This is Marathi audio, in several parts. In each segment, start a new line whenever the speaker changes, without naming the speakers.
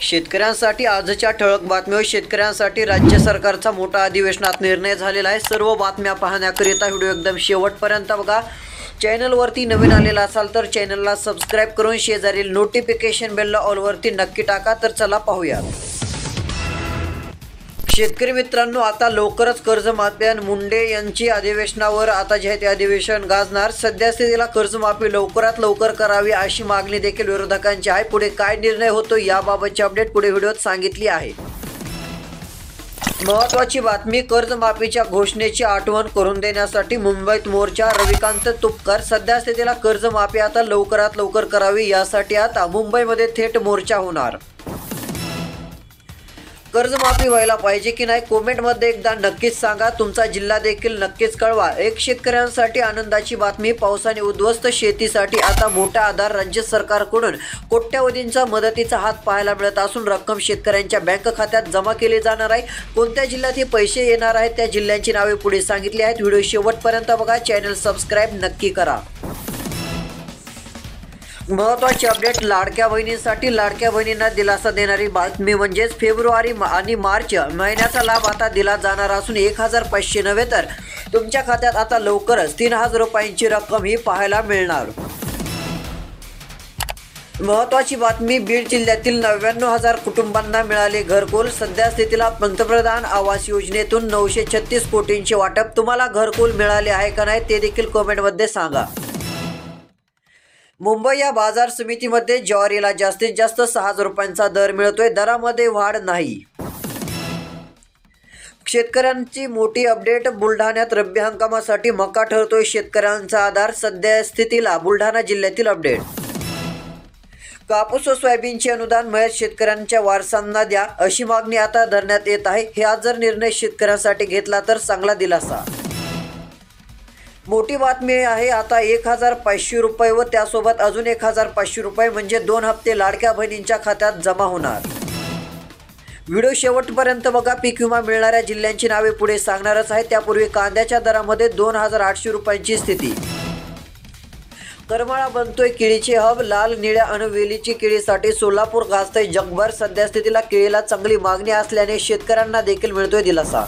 शेतकऱ्यांसाठी आजच्या ठळक बातम्या. शेतकऱ्यांसाठी राज्य सरकारचा मोठा अधिवेशनात निर्णय झालेला आहे. सर्व बातम्या पाहण्याकरिता व्हिडिओ एकदम शेवटपर्यंत बघा. चॅनलवरती नवीन आलेला असाल तर चॅनलला सबस्क्राईब करून शेजारील नोटिफिकेशन बेलला ऑलवरती नक्की टाका. तर चला पाहूया. शेतकरी मित्रांनो, आता लवकरच कर्जमाफी आणि मुंडे यांची अधिवेशनावर आता जे आहे ते अधिवेशन गाजणार. सध्यास्थितीला कर्जमाफी लवकरात लवकर करावी अशी मागणी देखील विरोधकांची आहे. पुढे काय निर्णय होतो याबाबतची अपडेट पुढे व्हिडिओत सांगितली आहे. महत्त्वाची बातमी. कर्जमाफीच्या घोषणेची आठवण करून देण्यासाठी मुंबईत मोर्चा. रविकांत तुपकर. सध्यास्थितीला कर्जमाफी आता लवकरात लवकर करावी यासाठी आता मुंबईमध्ये थेट मोर्चा होणार. कर्जमाफी व्हायला पाहिजे की नाही कमेंटमध्ये एकदा नक्कीच सांगा. तुमचा जिल्हा देखील नक्कीच कळवा. एक शेतकऱ्यांसाठी आनंदाची बातमी. पावसाने उद्ध्वस्त शेतीसाठी आता मोठा आधार. राज्य सरकारकडून कोट्यवधींचा मदतीचा हात पाहायला मिळत असून रक्कम शेतकऱ्यांच्या बँक खात्यात जमा केली जाणार आहे. कोणत्या जिल्ह्यात हे पैसे येणार आहेत त्या जिल्ह्यांची नावे पुढे सांगितली आहेत. व्हिडिओ शेवटपर्यंत बघा. चॅनल सबस्क्राईब नक्की करा. महत्त्वाची अपडेट. लाडक्या बहिणींसाठी लाडक्या बहिणींना दिलासा देणारी बातमी म्हणजेच फेब्रुवारी आणि मार्च महिन्याचा लाभ आता दिला जाणार असून 1,500 नव्हे तर तुमच्या खात्यात आता लवकरच 3,000 रुपयांची रक्कम ही पाहायला मिळणार. महत्त्वाची बातमी. बीड जिल्ह्यातील 99,000 कुटुंबांना मिळाले घरकुल. सध्यास्थितीला पंतप्रधान आवास योजनेतून 936 कोटींचे वाटप. तुम्हाला घरकुल मिळाले आहे का नाही ते देखील कमेंटमध्ये सांगा. मुंबई या बाजार समितीमध्ये ज्वारीला जास्तीत जास्त 6,000 रुपयांचा दर मिळतोय. दरामध्ये वाढ नाही. शेतकऱ्यांची मोठी अपडेट. बुलढाण्यात रब्बी हंगामासाठी मका ठरतोय शेतकऱ्यांचा आधार. सध्यास्थितीला बुलढाणा जिल्ह्यातील अपडेट. कापूस व सोयाबीनचे अनुदान मयत शेतकऱ्यांच्या वारसांना द्या अशी मागणी आता धरण्यात येत आहे. हे आज जर निर्णय शेतकऱ्यांसाठी घेतला तर चांगला दिलासा. मोठी बातमी आहे. आता 1,500 रुपये व त्यासोबत अजून 1,500 रुपये म्हणजे 2 हप्ते लाडक्या बहिणींच्या खात्यात जमा होणार. व्हिडिओ शेवटपर्यंत बघा. पीक विमा मिळणाऱ्या जिल्ह्यांची नावे पुढे सांगणारच आहे. त्यापूर्वी कांद्याच्या दरामध्ये 2,800 रुपयांची स्थिती. करमाळा बनतोय केळीचे हब. लाल निळ्या अन वेलीची केळीसाठी सोलापूर गाजतंय जगभर. सध्यास्थितीला केळीला चांगली मागणी असल्याने शेतकऱ्यांना देखील मिळतोय दिलासा.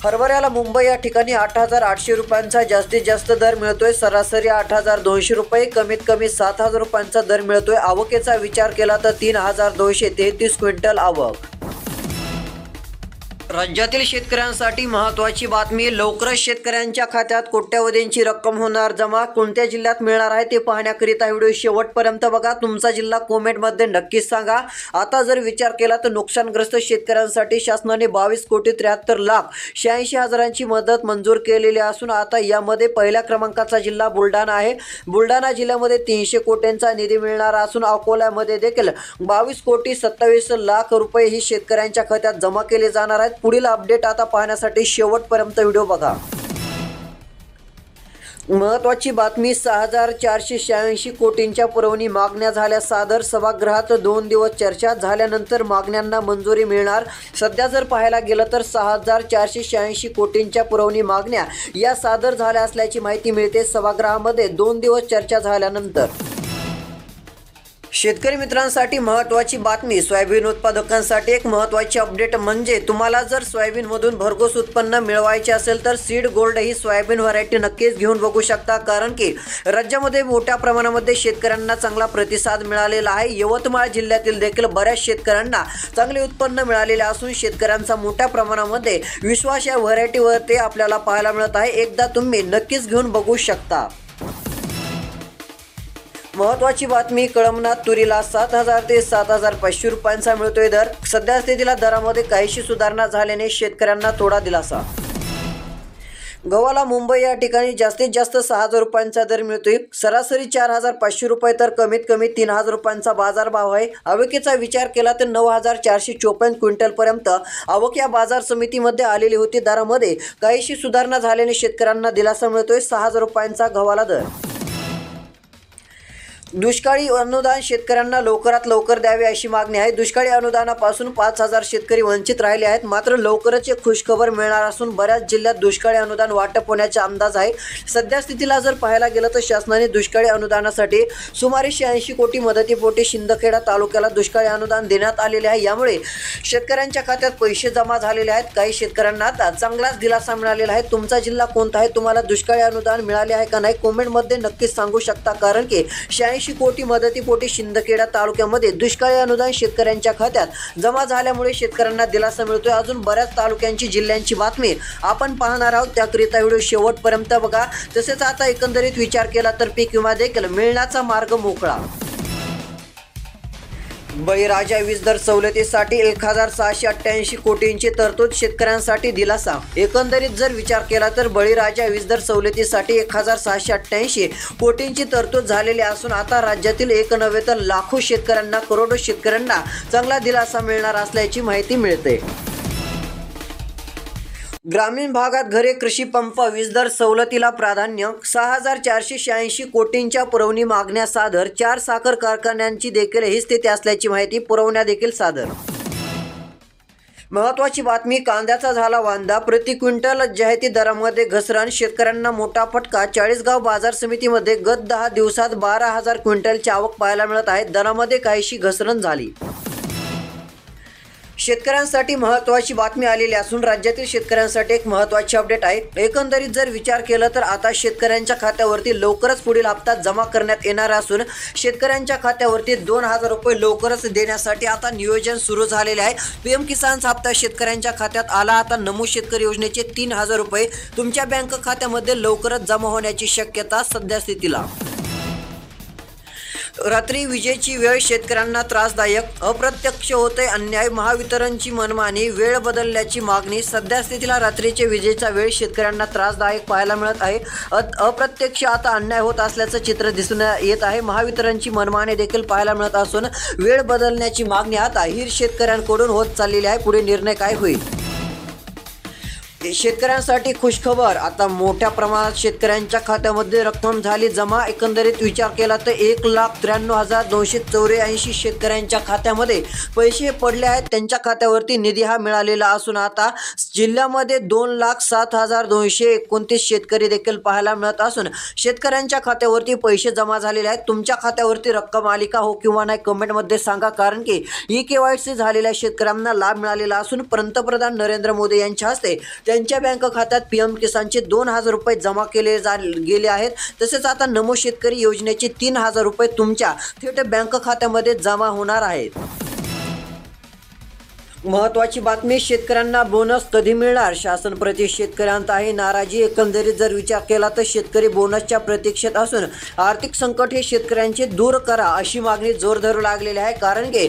हरभऱ्याला मुंबई या ठिकाणी 8,800 रुपयांचा जास्तीत जास्त दर मिळतोय. सरासरी 8,200 रुपये. कमीत कमी 7,000 रुपयांचा दर मिळतोय. आवकेचा विचार केला तर 3,233 क्विंटल आवक. राज्यातील शेतकऱ्यांसाठी महत्त्वाची बातमी. लवकरच शेतकऱ्यांच्या खात्यात कोट्यवधींची रक्कम होणार जमा. कोणत्या जिल्ह्यात मिळणार आहे ते पाहण्याकरिता व्हिडिओ शेवटपर्यंत बघा. तुमचा जिल्हा कमेंटमध्ये नक्कीच सांगा. आता जर विचार केला तर नुकसानग्रस्त शेतकऱ्यांसाठी शासनाने 22,73,86,000ची मदत मंजूर केलेली असून आता यामध्ये पहिल्या क्रमांकाचा जिल्हा बुलढाणा आहे. बुलढाणा जिल्ह्यामध्ये 300 कोटींचा निधी मिळणार असून अकोल्यामध्ये देखील 22,27,00,000 रुपये ही शेतकऱ्यांच्या खात्यात जमा केले जाणार आहेत. पुढील अपडेट आता पाहण्यासाठी शेवटपर्यंत व्हिडिओ बघा. महत्त्वाची बातमी. 6,486 कोटींच्या पुरवणी मागण्या झाल्या सादर. सभागृहात 2 दिवस चर्चा झाल्यानंतर मागण्यांना मंजुरी मिळणार. सध्या जर पाहायला गेलं तर 6,486 कोटींच्या पुरवणी मागण्या या सादर झाल्या असल्याची माहिती मिळते. सभागृहामध्ये 2 दिवस चर्चा झाल्यानंतर. शेतकरी मित्रांसाठी महत्त्वाची बातमी. सोयाबीन उत्पादकांसाठी एक महत्त्वाची अपडेट म्हणजे तुम्हाला जर सोयाबीनमधून भरघोस उत्पन्न मिळवायचे असेल तर सीड गोल्ड ही सोयाबीन व्हरायटी नक्कीच घेऊन बघू शकता. कारण की राज्यामध्ये मोठ्या प्रमाणामध्ये शेतकऱ्यांना चांगला प्रतिसाद मिळालेला आहे. यवतमाळ जिल्ह्यातील देखील बऱ्याच शेतकऱ्यांना चांगले उत्पन्न मिळालेले असून शेतकऱ्यांचा मोठ्या प्रमाणामध्ये विश्वास या व्हरायटीवरती आपल्याला पाहायला मिळत आहे. एकदा तुम्ही नक्कीच घेऊन बघू शकता. महत्त्वाची बातमी. कळमनात तुरीला 7,000 ते 7,500 रुपयांचा मिळतोय दर. सध्यास्थितीला दरामध्ये काहीशी सुधारणा झाल्याने शेतकऱ्यांना थोडा दिलासा. गव्हाला मुंबई या ठिकाणी जास्तीत जास्त 6,000 रुपयांचा दर मिळतोय. सरासरी 4,500 रुपये तर कमीत कमी 3,000 रुपयांचा बाजारभाव आहे. आवकेचा विचार केला तर 9,454 क्विंटलपर्यंत आवक या बाजार समितीमध्ये आलेली होती. दरामध्ये काहीशी सुधारणा झाल्याने शेतकऱ्यांना दिलासा मिळतोय. 6,000 रुपयांचा गव्हाला दर. दुष्काळी अनुदान शेतकऱ्यांना लवकरात लवकर द्यावे अशी मागणी आहे। दुष्काळी अनुदानापासून 5,000 शेतकरी वंचित राहिले आहेत। मात्र लवकरच एक खुशखबर मिळणार असून बऱ्याच जिल्ह्यात दुष्काळी अनुदान वाटप होण्याचा अंदाज आहे। सध्या स्थितीला जर पाहायला गेलं तर शासनाने दुष्काळी अनुदानासाठी सुमारे 86 कोटी मदतीपोटी शिंदखेडा तालुक्याला दुष्काळी अनुदान देण्यात आलेले आहे। यामुळे शेतकऱ्यांच्या खात्यात पैसे जमा झालेले आहेत। काही शेतकऱ्यांना आता चांगलाच दिलासा मिळालेला आहे। तुमचा जिल्हा कोणता आहे? तुम्हाला दुष्काळी अनुदान मिळाले आहे का नाही? कमेंटमध्ये नक्कीच सांगू शकता, कारण की 86 कोटी मदतीपोटी शिंदखेडा तालुक्यामध्ये दुष्काळी अनुदान शेतकऱ्यांच्या खात्यात जमा झाल्यामुळे शेतकऱ्यांना दिलासा मिळतोय। अजून बऱ्याच तालुक्यांची जिल्ह्यांची बातमी आपण पाहणार आहोत, त्याकरिता व्हिडिओ शेवटपर्यंत बघा। तसेच आता एकंदरीत विचार केला तर पीक विमा देखील मिळण्याचा मार्ग मोकळा। बळीराजा वीज दर सवलतीसाठी 1,688 कोटींची तरतूद, शेतकऱ्यांसाठी दिलासा। एकंदरीत जर विचार केला तर बळीराजा वीज दर सवलतीसाठी 1,688 कोटींची तरतूद झालेली असून आता राज्यातील एक नव्हे तर लाखो शेतकऱ्यांना, करोडो शेतकऱ्यांना चांगला दिलासा मिळणार असल्याची माहिती मिळते। ग्रामीण भागात घरे, कृषी पंप, वीज दर सवलतीला प्राधान्य, 6,486 कोटींच्या पुरवणी मागण्या सादर। 4 साखर कारखान्यांची देखील ही स्थिती असल्याची माहिती, पुरवण्या देखील सादर। महत्त्वाची बातमी, कांद्याचा झाला वांदा, प्रति क्विंटल जाहिराती दरामध्ये घसरण, शेतकऱ्यांना मोठा फटका। चाळीसगाव बाजार समितीमध्ये गत 10 दिवसात 12,000 क्विंटलची आवक पाहायला मिळत आहे। दरामध्ये काहीशी घसरण झाली। शेतकऱ्यांसाठी महत्त्वाची बातमी आलेली असून राज्यातील शेतकऱ्यांसाठी एक महत्त्वाची अपडेट आहे। एकंदरीत जर विचार केला तर आता शेतकऱ्यांच्या खात्यावरती लवकरच पुढील हप्ता जमा करण्यात येणार असून शेतकऱ्यांच्या खात्यावरती 2,000 रुपये लवकरच देण्यासाठी आता नियोजन सुरू झालेले आहे। पीएम किसानचा हप्ता शेतकऱ्यांच्या खात्यात आला। आता नमो शेतकरी योजनेचे 3,000 रुपये तुमच्या बँक खात्यामध्ये लवकरच जमा होण्याची शक्यता सध्या स्थितीला। रात्री विजेची वेळ शेतकऱ्यांना त्रासदायक, अप्रत्यक्ष होते अन्याय, महावितरणची मनमानी, वेळ बदलण्याची मागणी। सध्या स्थितीला रात्रीचे विजेचा वेळ शेतकऱ्यांना त्रासदायक पाहायला मिळत आहे। अप्रत्यक्ष आता अन्याय होत असल्याचं चित्र दिसून येत आहे। महावितरणची मनमानी देखील पाहायला मिळत असून वेळ बदलण्याची मागणी आता ही शेतकऱ्यांकडून होत चाललेली आहे। पुढे निर्णय काय होईल? शेतकऱ्यांसाठी खुशखबर, आता मोठ्या प्रमाणात शेतकऱ्यांच्या खात्यामध्ये रक्कम झाली जमा। एकंदरीत विचार केला तर 1,93,284 शेतकऱ्यांच्या खात्यामध्ये पैसे पडले आहेत। त्यांच्या खात्यावरती निधी हा मिळालेला असून आता जिल्ह्यामध्ये 2,07,229 शेतकरी देखील पाहायला मिळत असून शेतकऱ्यांच्या खात्यावरती पैसे जमा झालेले आहेत। तुमच्या खात्यावरती रक्कम आली का हो किंवा नाही कमेंटमध्ये सांगा, कारण की EKYC झालेल्या शेतकऱ्यांना लाभ मिळालेला असून पंतप्रधान नरेंद्र मोदी यांच्या हस्ते त्यांच्या बँक खात्यात पीएम किसानचे 2,000 रुपये जमा केले गेले आहेत। तसेच आता नमो शेतकरी योजनेचे 3,000 रुपये तुमच्या थेट बँक खात्यामध्ये जमा होणार आहेत। महत्त्वाची बातमी, शेतकऱ्यांना बोनस कधी मिळणार? शासन प्रति शेतकऱ्यांत आहे नाराजी। एकंदरीत जर विचार केला तर शेतकरी बोनसच्या प्रतीक्षेत असून आर्थिक संकट हे शेतकऱ्यांचे दूर करा अशी मागणी जोर धरू लागलेली आहे, कारण की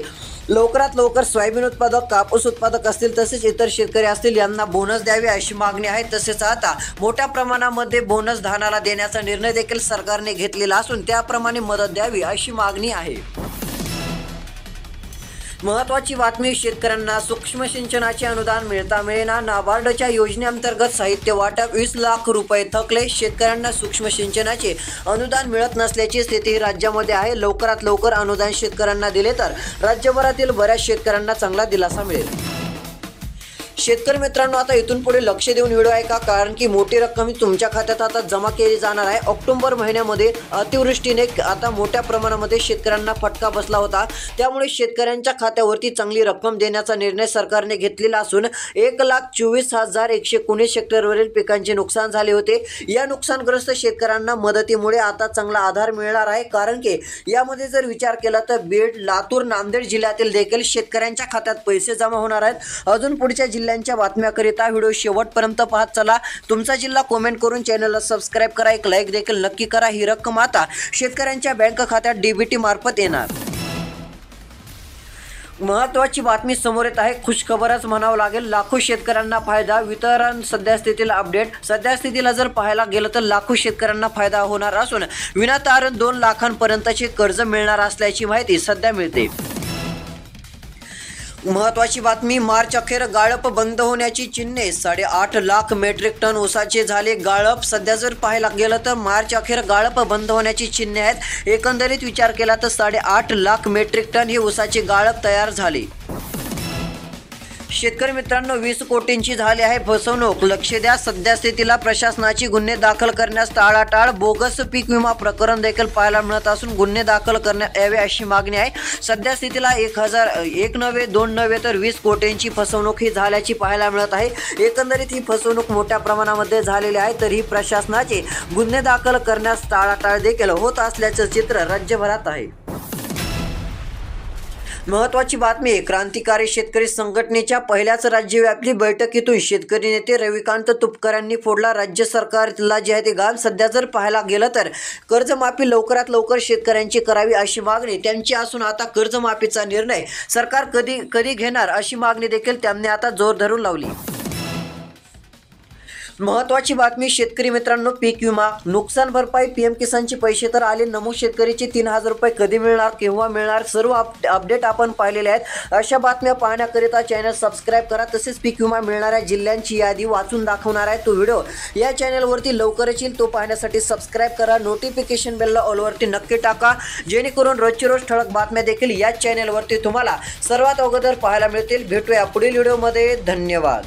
लवकरात लवकर सोयाबीन उत्पादक, कापूस उत्पादक असतील तसेच इतर शेतकरी असतील यांना बोनस द्यावे अशी मागणी आहे। तसेच आता मोठ्या प्रमाणामध्ये बोनस धानाला देण्याचा निर्णय देखील सरकारने घेतलेला असून त्याप्रमाणे मदत द्यावी अशी मागणी आहे। महत्त्वाची बातमी, शेतकऱ्यांना सूक्ष्म सिंचनाचे अनुदान मिळता मिळेना। नाबार्डच्या योजनेअंतर्गत साहित्य वाटप 20 लाख रुपये थकले। शेतकऱ्यांना सूक्ष्म सिंचनाचे अनुदान मिळत नसल्याची स्थिती राज्यामध्ये आहे। लवकरात लवकर अनुदान शेतकऱ्यांना दिले तर राज्यभरातील बऱ्याच शेतकऱ्यांना चांगला दिलासा मिळेल। शेतकरी मित्रांनो, आता इथून पुढे लक्ष देऊन व्हिडिओ आहे का, कारण की मोठी रक्कम तुमच्या खात्यात आता जमा केली जाणार आहे। ऑक्टोबर महिन्यामध्ये अतिवृष्टीने आता मोठ्या प्रमाणामध्ये शेतकऱ्यांना फटका बसला होता, त्यामुळे शेतकऱ्यांच्या खात्यावरती चांगली रक्कम देण्याचा निर्णय सरकारने घेतलेला असून 1,24,119 हेक्टरवरील पिकांचे नुकसान झाले होते। या नुकसानग्रस्त शेतकऱ्यांना मदतीमुळे आता चांगला आधार मिळणार आहे, कारण की यामध्ये जर विचार केला तर बीड, लातूर, नांदेड जिल्ह्यातील देखील शेतकऱ्यांच्या खात्यात पैसे जमा होणार आहेत। अजून पुढच्या जिल्ह्यांच्या बातम्याकरिता व्हिडिओ शेवटपर्यंत पाहत चला। तुमचा जिल्हा कमेंट करून चॅनलला सबस्क्राईब करा, एक लाईक देखील नक्की करा। ही रक्कम आता शेतकऱ्यांच्या बँक खात्यात DBT मार्फत येणार। महत्त्वाची बातमी समोर येत आहे, खुशखबरच म्हणावं लागेल। लाखो शेतकऱ्यांना फायदा, वितरण सध्या स्थितीला अपडेट। सध्या स्थितीला जर पाहायला गेलं तर लाखो शेतकऱ्यांना फायदा होणार असून विनातारण 2 लाखांपर्यंतचे कर्ज मिळणार असल्याची माहिती सध्या मिळते। महत्त्वाची बातमी, मार्च अखेर गाळप बंद होण्याची चिन्हे. 8.5 लाख मेट्रिक टन ऊसाचे झाले गाळप. सध्या जर पाहायला गेलं तर मार्च अखेर गाळप बंद होण्याची चिन्हे आहेत. एकंदरीत विचार केला तर 8.5 लाख मेट्रिक टन हे ऊसाचे गाळप तयार झाले. शेतकरी मित्रांनो, 20 कोटींची झाली आहे फसवणूक. लक्ष द्या, सध्या स्थितीला प्रशासनाची गुन्हे दाखल करण्यास टाळाटाळ. बोगस पीक विमा प्रकरण देखील पाहायला मिळत असून गुन्हे दाखल करण्यात यावे अशी मागणी आहे. सध्या स्थितीला 1 नव्हे 2 नव्हे तर 20 कोटींची फसवणूक ही झाल्याची पाहायला मिळत आहे. एकंदरीत ही फसवणूक मोठ्या प्रमाणामध्ये झालेली आहे. तरीही प्रशासनाचे गुन्हे दाखल करण्यास टाळाटाळ देखील होत असल्याचं चित्र राज्यभरात आहे. महत्त्वाची बातमी, क्रांतिकारी शेतकरी संघटनेच्या पहिल्याच राज्यव्यापी बैठकीतून शेतकरी नेते रविकांत तुपकर यांनी फोडला राज्य सरकारला जे आहे ते गाल. सध्या जर पाहायला गेलं तर कर्जमाफी लवकरात लवकर शेतकऱ्यांची करावी अशी मागणी त्यांची असून आता कर्जमाफीचा निर्णय सरकार कधी घेणार अशी मागणी देखील त्यांनी आता जोर धरून लावली. महत्त्वाची बातमी, शेतकरी मित्रांनो, पीक विमा नुकसान भरपाई पीएम किसानचे पैसे तर आले. नमूद शेतकरीचे 3,000 रुपये कधी मिळणार, केव्हा मिळणार, सर्व अपडेट आपण पाहिलेले आहेत. अशा बातम्या पाहण्याकरिता चॅनल सबस्क्राईब करा. तसेच पीक विमा मिळणाऱ्या जिल्ह्यांची यादी वाचून दाखवणार आहे तो व्हिडिओ या चॅनलवरती लवकरच येईल. तो पाहण्यासाठी सबस्क्राईब करा. नोटिफिकेशन बेलला ऑलवरती नक्की टाका, जेणेकरून रोजची रोज ठळक बातम्या देखील याच चॅनलवरती तुम्हाला सर्वात अगोदर पाहायला मिळतील. भेटूया पुढील व्हिडिओमध्ये. धन्यवाद.